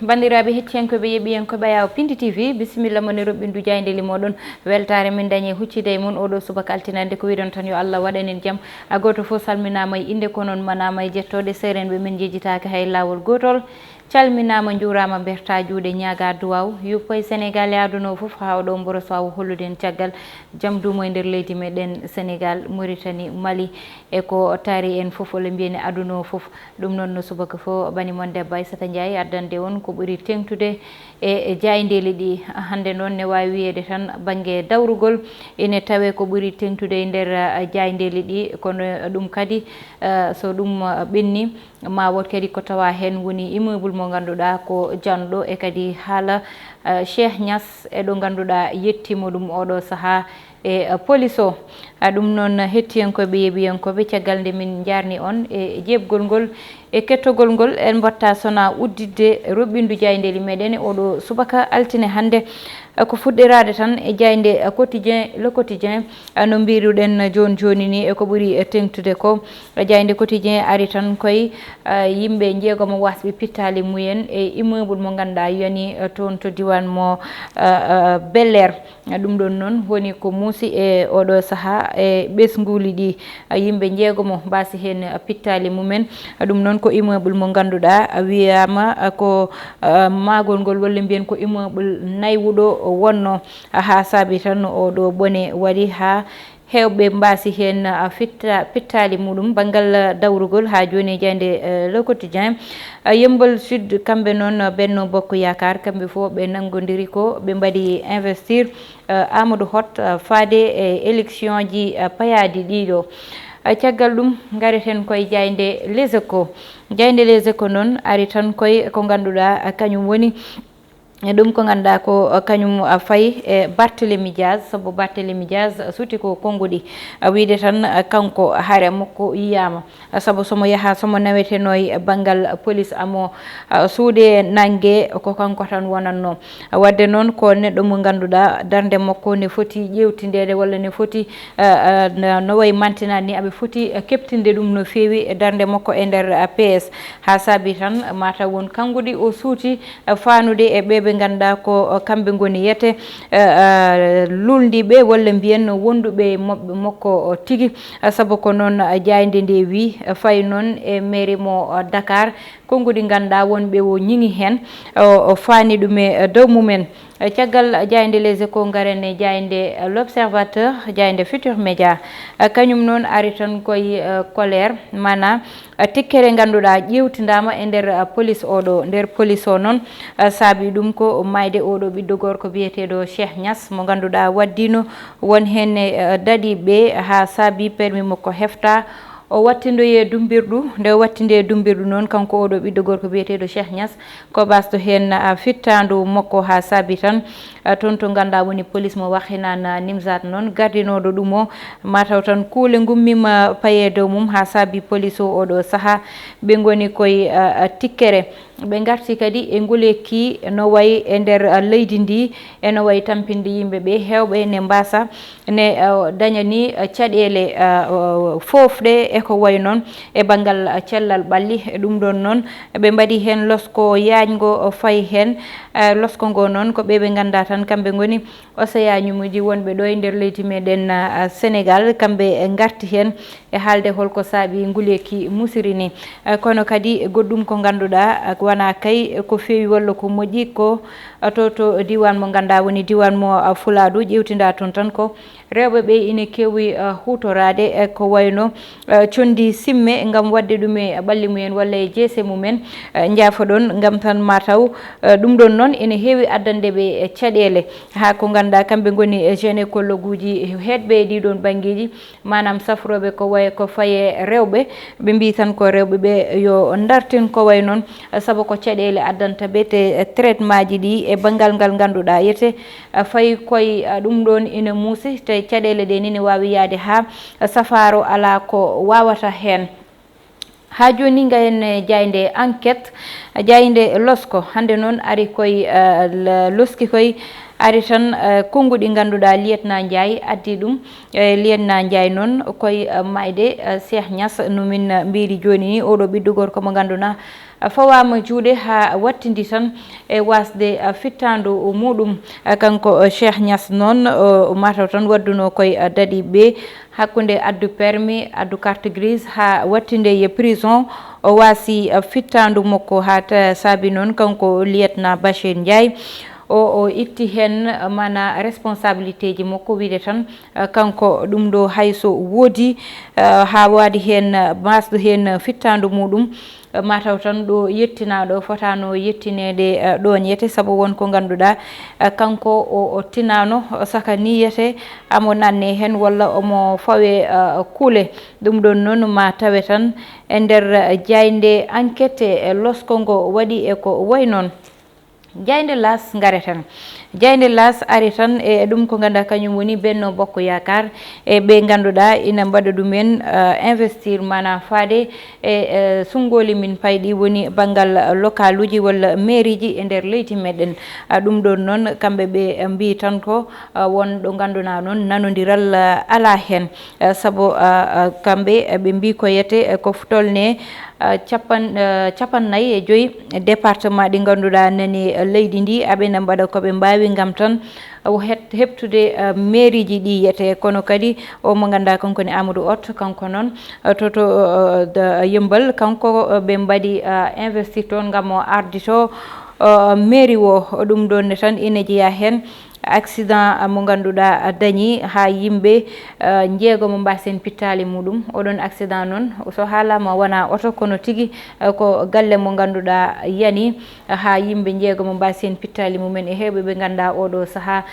bandiraɓe hettiyankoɓe yeeɓiyankoɓe ayaw Piindi TV bisimilla moni roɓɓindu jaydeli moɗon weltare min dañi huccide mun oɗo subaka altinande ko wiɗon tan yo Allah waɗanen jaam a goto foof salminama e inde ko noon manama e jettode serenɓe min jejjitake hay lawol gotol calminama juurama berta juuɗe ñaaga duwaw yuppoye Sénégal e aduna o foof ha oɗo mboro so awo hollude en caggal jaam dumo e nder leydi meɗen Sénégal Mauritanie Mali e ko taari en foof ole mbiyani aduna o foof ɗum noon no subaka fo bani moon debbo Aissata Ndiaye addande on ko ɓuuri tengtude e jaydeli ɗi hande noon ne wawi wiyede tan banggue dawrugol ene tawe ko ɓuuri tengtude e nder jaydeli ɗi kono ɗum kadi so ɗum ɓenni ma wot kadi ko tawa hen woni immeuble mo ganduɗa ko janɗo e kadi haala Cheikh Niass eɗo ganduɗa yettimo ɗum oɗo saaha e police o ɗum noon hettiyankoɓe yeeɓiyankoɓe caggal nde min jarni on e jebgol ngol e kettogol ngol en batta sona uddidde roɓɓindu jaydeli meɗen oɗo subaka altine hande ko fuɗɗirade tan e jayde quotidien le quotidien no mbiruɗen joni joni ni e ko ɓuuri tengtude ko jayde quotidien ari tan koye yimɓe jeegomo wasɓe pittali muyen e immeuble mo ganduɗa yani toon to diwan mo Bel Air ɗum ɗon noon woni ko muusi e oɗo saaha e ɓesguli ɗi yimɓe jeegomo mbasi hen pittali mumen ɗum noon ko immeuble mo ganduɗa wiyama ko magol ngol walla mbiyen ko immeuble naywuɗo wonno ha saabi tan oɗo bone waɗi ha hewɓe mbasi hen pittali muɗum banggal dawrugol ha joni jayde le quotidien Yeumbeul Sud kamɓe noon Benno Bokk Yakar kamɓe fo ɓe nangodiri ko ɓe mbaɗi investir Amadou Hott faade e élection ji payadi ɗiɗo caggal ɗum gareten koye jayde Les Échos jayde Les Échos noon ari tan koye ko ganduɗa kañum woni ɗum ko ganduɗa ko kañum fayi e Barthélémy Dias saabu Barthélémy Dias suuti ko konnguɗi wiide tan kanko haare makko yiyama saabu somo yaaha somo naweteno e banggal police amo suude nanggue ko kanko tan wonanno wadde noon ko neɗɗo mo ganduɗa darde makko ne foti ƴewtidede walla ne foti no wayi mantinani ni aɓe foti keptinde ɗum no fewi e darde makko e nder PS ha saabi tan mataw won kangguɗi o suuti fanude e ɓeɓe ganduɗa ko kamɓe goni yete luldiɓe walla mbiyen wonduɓe moɓɓe makko tigui saabu ko noon jayde nde wi fayi noon e mairie mo Dakar konnguɗi ganduɗa wonɓe o ñiŋi hen o fani ɗum e dow mumen caggal jayde Les Échos garen e jayde L'Observateur jayde Futur Média kañum noon ari tan koye colère mana tikkere ganduɗa ƴewtidama e nder police oɗo nder police o noon saabi ɗum ko mayde oɗo ɓiɗɗo gorko biyeteɗo Cheikh Niass mo ganduɗa waddino won hen daɗiɓe ha saabi permis makko hefta o wattindoye dumbirɗu nde wattinde dumbirɗu noon kanko oɗo ɓiɗɗo gorko biyeteɗo Cheikh Niass ko basdo hen fittandu makko ha saabi tan toon to ganduɗa woni police mo wahinan Nimzat noon gardinoɗo ɗum o mataw tan kuule gummima paye dow mum ha saabi police o oɗo saaha ɓe goni koye tikkere ɓe garti kadi e ngoleki no wayi e nder leydi ndi eno wayi tampinde yimɓeɓe hewɓe ne mbasa ne dañani caɗele fofɗe eko wayi noon e banggal cellal ɓalli ɗum ɗon noon ɓe mbaɗi hen losko yajgo fayi hen losko ngo noon ko ɓeɓe ganduɗa tan kamɓe goni oseyañumuji wonɓe ɗo e nder leydi meɗen Sénégal kamɓe garti hen e haalde holko saabi nguleki musiri ni kono kadi goɗɗum ko ganduɗa wona kay ko fewi walla ko moƴƴi ko to diwan mo ganduɗa woni diwan mo Fuladu ƴewtida toon tan ko rewɓeɓe ina kewi hutorade ko wayno condi simme gam wadde ɗum e ɓalli mumen walla e jeese mumen jaafoɗon gam tan mataw ɗum ɗon noon ene heewi addandeɓe caɗele ha ko ganduɗa kamɓe goni gynécologue uji hedɓe ɗiɗon banggueji manam safroɓe ko way ko faye rewɓe ɓe mbi tan ko rewɓeɓe yo dartin ko way noon saabu ko caɗele addanta ɓe te traitement ji ɗi e banggal ngal ganduɗa yete fayi koye ɗum ɗon ina muusi te caɗele ɗe ni ne wawi yaade ha safaro ala ko wawata hen ha joni gayen jayde enquête jayde losko hande noon ari koye loski koye ari tan kongu ɗi ganduɗa Lieutenant Ndiaye addi ɗum Lieutenant Ndiaye noon koye mayde Cheikh Niass no min mbiri joni ni oɗo ɓiɗɗo gorko mo ganduɗa fawama juuɗe ha wattidi tan e wasde fittandu muɗum kanko Cheikh Niass noon mataw tan wadduno koye daɗiɓe hakkude addu permis addu carte grise ha wattinde e prison o wasi fittandu makko ha saabi noon kanko Lieutenant Bachir Ndiaye o itti hen mana responsabilité ji makko wiide tan kanko ɗum ɗo hayso woodi ha waadi hen masdu hen fittandu muɗum mataw tan ɗo yettinaɗo fotano yettinede ɗon yete saabu wonko ganduɗa kanko o tinano saka niyete amo nanne hen walla omo fawe kuule ɗum ɗon noon ma tawe tan e nder jayde enquête e losko ngo waɗi e ko way noon jayde las gareten jayde las ari tan e ɗum ko ganduɗa kañum woni Benno Bokk Yakar e ɓe ganduɗa ina mbaɗa ɗumen investir mana faade e sungoli min payɗi woni banggal local uji walla mairie ji e nder leydi meɗen ɗum ɗon noon kamɓe ɓe mbi tan ko won ɗo ganduɗa noon nanodiral ala hen saabu kamɓe ɓe mbi ko yete ko tolne capannayyi e joyyi département ɗi ganduɗa nani leydi ndi aɓene mbaɗa koɓe mbawi gam tan heptude mairie ji ɗi yete kono kadi o mo ganduɗa kanko ne Amadou Hott kanko noon toto Yembal kanko ɓe mbaɗi investir toon gam o ardito mairie o ɗum ɗon ne tan ina jeeya hen accident mo ganduɗa dañi ha yimɓe jeegomo mbasen pittali muɗum oɗon accident noon so haalama wona oto kono tigui ko galle mo ganduɗa yani ha yimɓe jeegomo mbasen pittali mumen e hewɓe ɓe ganduɗa oɗo saaha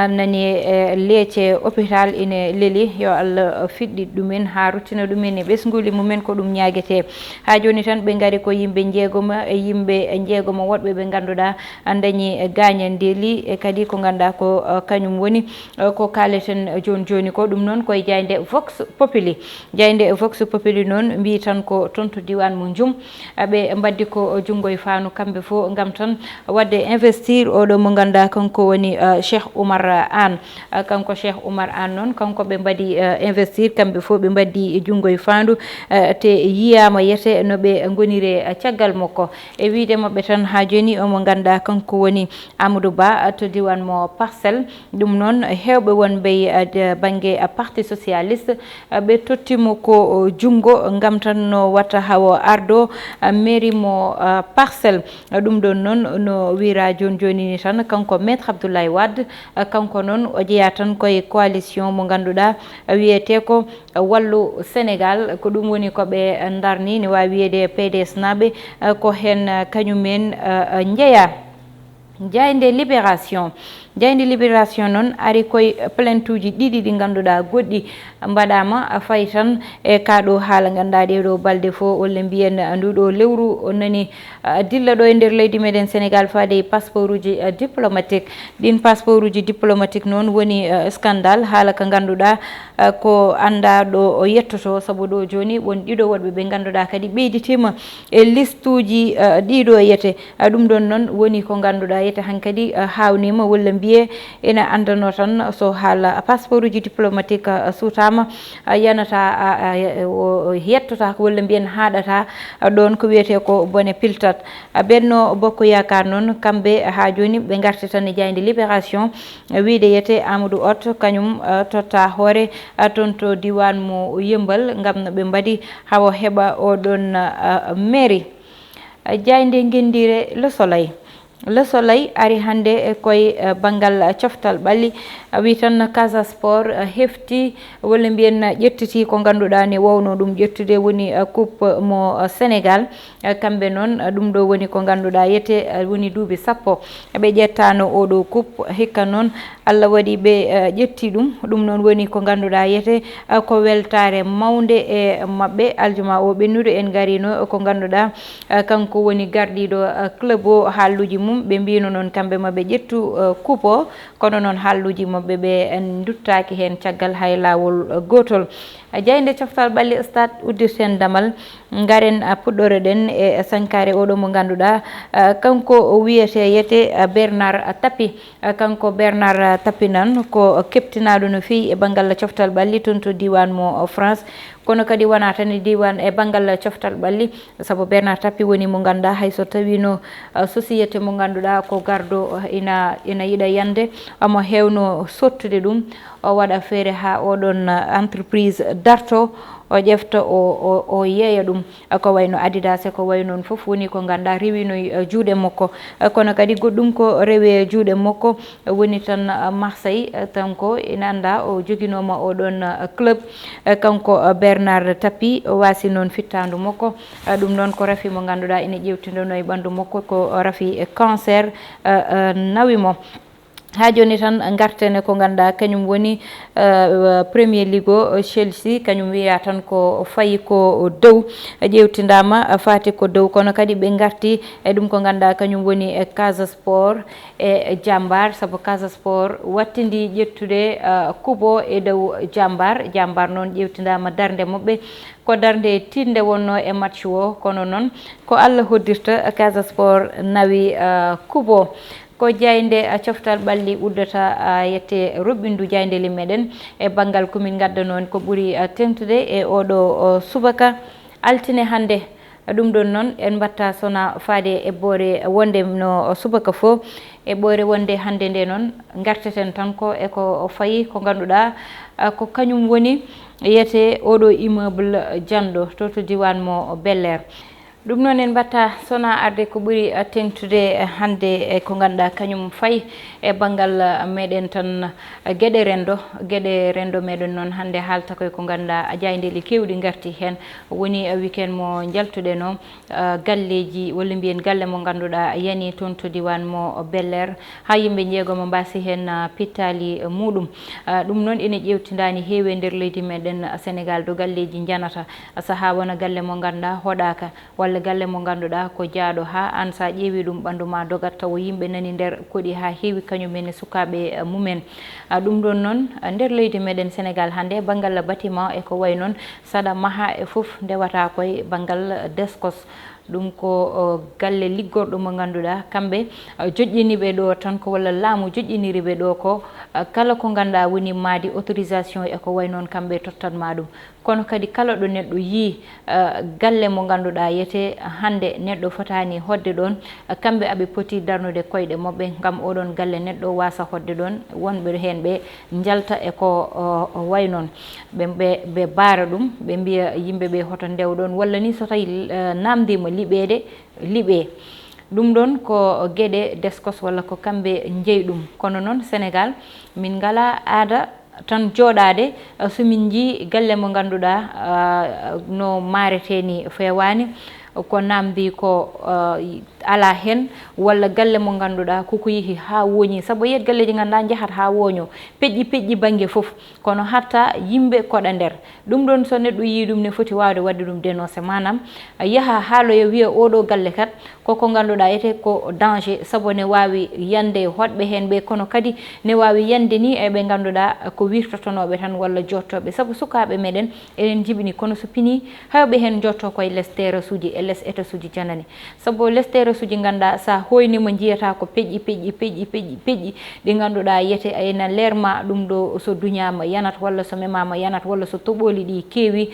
nani e leecce hôpital ine leeli yo Allah fiɗɗi ɗumen ha ruttina ɗumen e ɓesguli mumen ko ɗum ñaguete ha joni tan ɓe gaari ko yimɓe jeegomo e yimɓe jeegomo woɗɓe ɓe ganduɗa dañi gañandeli e kadi ko ganduɗa ko kañum woni ko kaleten joni ko ɗum noon koye jayde Vox Populi jayde Vox Populi noon mbi tan ko toon to diwan mo Djoum ɓe mbaddi ko junggo e faanu kamɓe fo gam tan wadde investir oɗo mo ganduɗa kanko woni Cheikh Oumar Anne kanko Cheikh Oumar Anne noon kanko ɓe mbaɗi investir kamɓe fo ɓe mbaddi junggo e faandu te yiyama yete no ɓe gonire caggal makko e wiide mabɓe tan ha joni omo ganduɗa kanko woni Amadou Ba to diwan mo Parcelles ɗum noon hewɓe wonɓe banggue parti socialiste ɓe tottimo ko junggo gam tan no watta hawo ardo mairie mo Parcelles ɗum ɗon noon no wira joni joni ni tan kanko maître Abdoulaye Wade kanko noon o jeeya tan koye coalition mo ganduɗa wiyete ko wallu Sénégal ko ɗum woni koɓe darni ne wawi wiyede PDS naɓe ko hen kañumen jeeya jayde libération noon ari koye plainte uji ɗiɗi ɗi ganduɗa goɗɗi mbaɗama fayi tan e kaɗo haala ganduɗa ɗeɗo balɗe fo walla mbiyen nduɗo lewru nani dilla ɗo e nder leydi meɗen Sénégal faade passeport uji diplomatique ɗin passeport uji diplomatique noon woni scandale haala ko ganduɗa ko anda ɗo yettoto saabu ɗo joni won ɗiɗo woɗɓe ɓe ganduɗa kadi ɓeyditima e liste uji ɗiɗo yete ɗum ɗon noon woni ko ganduɗa yete hankkadi hawnima walla mbiye ina andano tan so haala passeport uji diplomatique suutama yanata yettota ko walla mbiyen haɗata ɗon ko wiyete ko bone piltat Benno Bokk Yakar noon kamɓe ha joni ɓe garti tan e jayde libération wiide yete Amadou Hott kañum totta hoore toon to diwan mo Yembal gam ɓe mbaɗi hawo heɓa oɗon mairie jayde guendire Le Soleil ari hande koye banggal coftal ɓalli wi tan Casa Sport hefti walla mbiyen ƴettiti ko ganduɗa ne wawno ɗum ƴettude woni coupe mo Sénégal kamɓe noon ɗum ɗo woni ko ganduɗa yete woni duuɓi sappo ɓe ƴettano oɗo coupe hikka noon Allah waɗi ɓe ƴetti ɗum noon woni ko ganduɗa yete ko weltare mawde e mabɓe aljuma o ɓennude en garino ko ganduɗa kanko woni gardiɗo club o haalluji mum mum ɓe mbino noon kamɓe maɓe ƴettu coupe kono noon halluji mabɓe ɓe duttaki hen caggal hay lawol gotol. Jeyde coftal ɓalli stade uddirten damal garen puɗɗore ɗen e sankare oɗo mo ganduɗa kanko wiyete yete Bernard Tapie. Kanko Bernard Tapie nan ko keptinaɗo no fewi e banggal coftal ɓalli toon to diwan mo France, kono kadi wona tan e diwan e banggal coftal ɓalli saabu Bernard Tapie woni mo ganduɗa hayso tawino société mo ganduɗa ko gardo ina yiiɗa yande omo hewno sottude ɗum o waɗa feere ha oɗon entreprise darto o ƴefta o yeeya ɗum ko wayno Adidas ko way noon foof woni ko ganduɗa rewino juuɗe makko. Kono kadi goɗɗum ko rewe juuɗe makko woni tan Marseille tanko ina anda o joguinoma oɗon club. Kanko Bernard Tapie wasi noon fittandu makko ɗum noon ko rafi mo ganduɗa ina ƴewtidano e ɓandu makko ko rafi cancer nawimo. Ha joni tan gartene ko ganduɗa kañum woni Premier League o Chelsea kañum wiya tan ko fayi ko dow ƴewtidama fati ko dow, kono kadi ɓe garti e ɗum ko ganduɗa kañum woni Casa Sport e Jambar, saabu Casa Sport wattidi ƴettude kubo e dow Jambar noon ƴewtidama darde mabɓe ko darde tinde wonno e match o, kono noon ko Allah hoddirta Casa Sport nawi kubo. Ko jayde coftal ɓalli uddata yette roɓɓindu jaydeli meɗen e banggal komin gadda noon ko ɓuuri tengtude e oɗo subaka altine hande. Ɗum ɗon noon en batta sona faade e boore wonde no subaka fo e ɓoore wonde hande nde noon garteten tan ko eko fayi ko ganduɗa ko kañum woni yete oɗo immeuble janɗo to diwan mo Bel Air. ɗum noon en batta sona arde ko ɓuuri tengtude hande e ko ganduɗa kañum fayi e banggal meɗen tan gueɗe rendo meɗen noon hande haalta koye ko ganduɗa jaydeli kewɗi garti hen woni weekend mo jaltuɗe no galleji walla mbiyen galle mo ganduɗa yani toon to diwan mo Bel Air ha yimɓe jeegomo mbasi hen pittali muɗum. ɗum noon ene ƴewtidani heewi e nder leydi meɗen Sénégal do galleji janata saaha wona galle mo ganduɗa hoɗaka walla galle mo ganduɗa ko jaaɗo ha an sa ƴeewi ɗum ɓandu ma dogat taw yimɓe nani nder koɗi ha heewi kañumen sukaɓe mumen. ɗum ɗon noon nder leydi meɗen Sénégal hande banggal bâtiment e ko way noon saɗa maaha e foof ndewata koye banggal descos. ɗum ko galle liggorɗo mo ganduɗa kamɓe joƴƴiniɓe ɗo tan ko walla laamu joƴƴiniriɓe ɗo ko kala ko ganduɗa woni maadi autorisation e ko way noon kamɓe tottanma ɗum. kono kadi kala ɗo neɗɗo yi galle mo ganduɗa yete hande neɗɗo fotani hodde ɗon kamɓe aɓe poti darnude koyɗe mabɓe gam oɗon galle neɗɗo wasa hodde ɗon wonɓe hen ɓe jalta e ko way noon ɓe baara ɗum ɓe mbiya yimɓeɓe hoto ndewɗon walla ni so tawi namdima liɓede liɓe. ɗum ɗon ko gueɗe descos walla ko kamɓe jeeyi ɗum. kono noon Sénégal min ngala aada tan jooɗade somin jii galle mo ganduɗa no maareteni fewani ko namdi ko ala hen walla galle mo ganduɗa koko yeehi ha woñi saabu yiyat galleji ganduɗa jaahat ha woño peƴƴi banggue foof kono hatta yimɓe koɗa nder. ɗum ɗon so neɗɗo yi ɗum ne foti wawde wadde ɗum dénoncé, manam yaaha haaloyo wiya oɗo galle kat koko ganduɗa ete ko danger saabu ne wawi yande hoɗɓe hen ɓe kono kadi ne wawi yande ni eɓe ganduɗa ko wirtotonoɓe tan walla jottoɓe saabu sukaɓe meɗen enen jibini kono so pini hawɓe hen jotto koye less terrasse uji e less étage uji janani saabu less terrasse uji ganduɗa sa hoynima jiyata ko peƴƴi ɗi ganduɗa yete ena lerma ɗum ɗo so duñama yanat walla so memama yanat walla so toɓoli ɗi keewi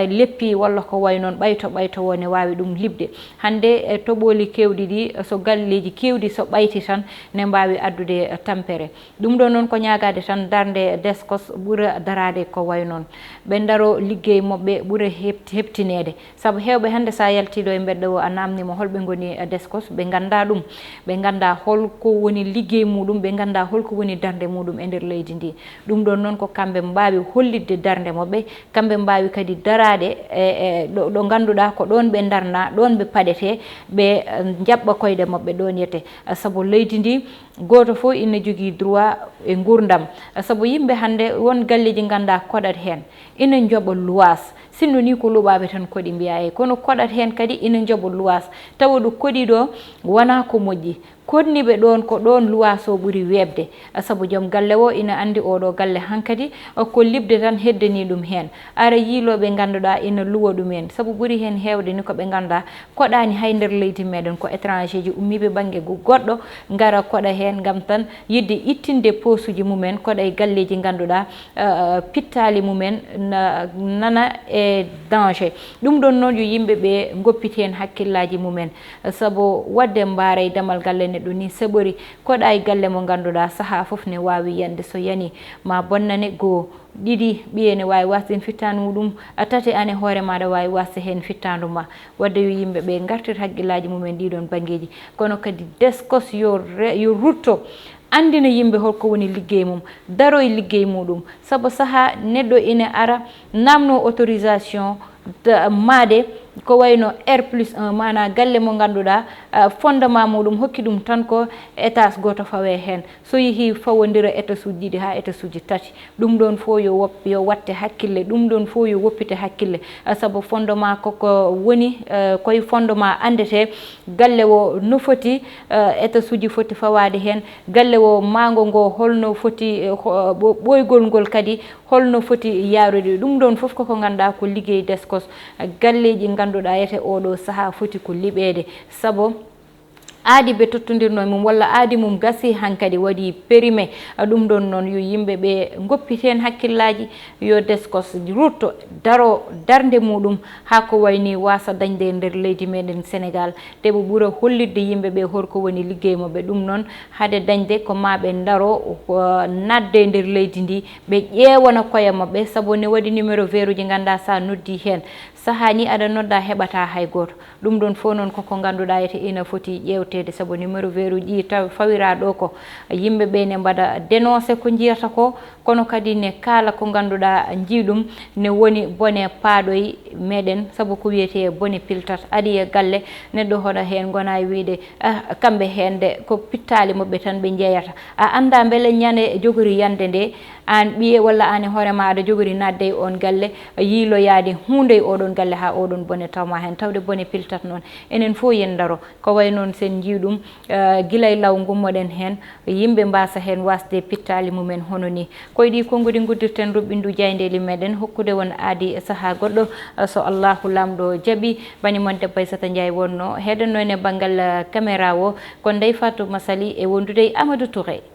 leppi walla ko way noon ɓayto wone wawi ɗum libde. hande e toɓoli kewɗi ɗi so galleji kewɗi so ɓayti tan ne mbawi addude tampere. ɗum ɗo noon ko ñagade tan darde descos ɓuura darade ko way noon ɓe daro liggey mabɓe ɓuura heptinede saabu hewɓe hande sa yaltiɗo e mbedɗo o a namnima holɓe goni descos ɓe ganda ɗum ɓe ganda holko woni liggey muɗum ɓe ganda holko woni darde muɗum e nder leydi ndi. ɗum ɗon noon ko kamɓe mbawi hollidde darde mabɓe kamɓe mbawi kadi darade ɗo ganduɗa ko ɗon ɓe darna ɗon ɓe paɗete ɓe jaɓɓa koyɗe mabɓe ɗon yete saabu leydi ndi goto fo ina jogui droit e gurdam saabu yimɓe hande won galleji ganda koɗat hen ina jooɓa luwas sinno ni ko luɓaɓe tan koɗi mbiya kono koɗat hen kadi ina jooɓa luwas tawa ɗo koɗi ɗo wona ko moƴƴi kodniɓe ɗon ko ɗon luwaso ɓuri webde sabu joom galle o ina andi oɗo galle hankadi ko libde tan heddani ɗum hen ara yiiloɓe ganduɗa ina luwa ɗumen sabu ɓuri hen hewde ni koɓe ganduɗa koɗani hay nder leydi meɗen ko étranger ji ummiɓe banggue goɗɗo gara koɗa hen gam tan yidde ittinde posuji mumen koɗa e galleji ganduɗa pittali mumen nana e danger ɗum ɗon noon yo yimɓeɓe goppiti hen hakkillaji mumen sabu wadde mbara e damal galle neɗɗo ni seɓori koɗa e galle mo ganduɗa saaha foof ne wawi yande so yani ma bonnane goho ɗiɗi ɓiye ne wawi wasde hen fittanu muɗum tati ane hoore maɗa wawi wasde hen fittandu ma wadde yo yimɓeɓe gartir haqqillaji mumen ɗiɗon banggueji kono kadi deskos yo rutto andina yimɓe holko woni liggey mum daro e liggey muɗum saabu saaha neɗɗo ina ara namno autorisation maade ko wayno R+1 mana galle mo ganduɗa fondement muɗum hokki ɗum tan ko étage goto fawe hen so yeehi fawodira étage uji ɗiɗi ha étage uji tati ɗum ɗon fo yo watte hakkille ɗum ɗon fo yo woppite hakkille saabu fondement koko woni koye fondement andete galle o no foti étage uji foti fawade hen galle o mango ngo holno foti ɓoygol ngol kadi holno foti yarude ɗum ɗon foof koko ganduɗa ko liggey deskos galleji ganduɗa yete oɗo saaha foti ko liɓede saabu aadi ɓe tottodirno mum walla aadi mum gasi hankadi waɗi périmé ɗum ɗon noon yo yimɓeɓe goppite hen hakkillaji yo deskos rutto daro darde muɗum ha ko wayni wasa dañde nder leydi meɗen Sénégal te ɓe ɓuura hollidde yimɓeɓe holko woni liggey mabɓe ɗum noon haade dañde ko maɓe daro nadde nder leydi ndi ɓe ƴewana koye mabɓe saabu ne waɗi numéro vert uji ganduɗa sa noddi hen saaha ni aɗa nodda heɓata hay goto ɗum ɗon fo noon koko ganduɗa yete ina foti ƴewtede saabu numéro vert uji taw fawira ɗo ko yimɓeɓe ne mbaɗa dénoncé ko jiyata ko kono kadi ne kala ko ganduɗa jiiɗum ne woni bone paaɗoy meɗen saabu ko wiyete bone piltat aɗi e galle neɗɗo hoɗa hen gona e wiide kamɓe hende ko pittali mabɓe tan ɓe jeeyata a anda beele ñande jogori yande nde an ɓiye walla an e hoorema aɗa jogori nadde e on galle yiiloyade hunde e oɗon galle ha oɗon bone tawma hen tawde bone piltat noon enen fo yen daro ko way noon sen jiiɗum guilay law gummoɗen hen yimɓe mbasa hen wasde pittali mumen hono ni koye ɗi konngudi guddirten roɓɓindu jaydeli meɗen hokkude won aadi saaha goɗɗo so Allahu lamɗo jaaɓi bani mon debbo Aissata Ndiaye wonno heɗenno ene banggal caméra o ko Ndeye Fatou Massaly e wondude Amadou Touré.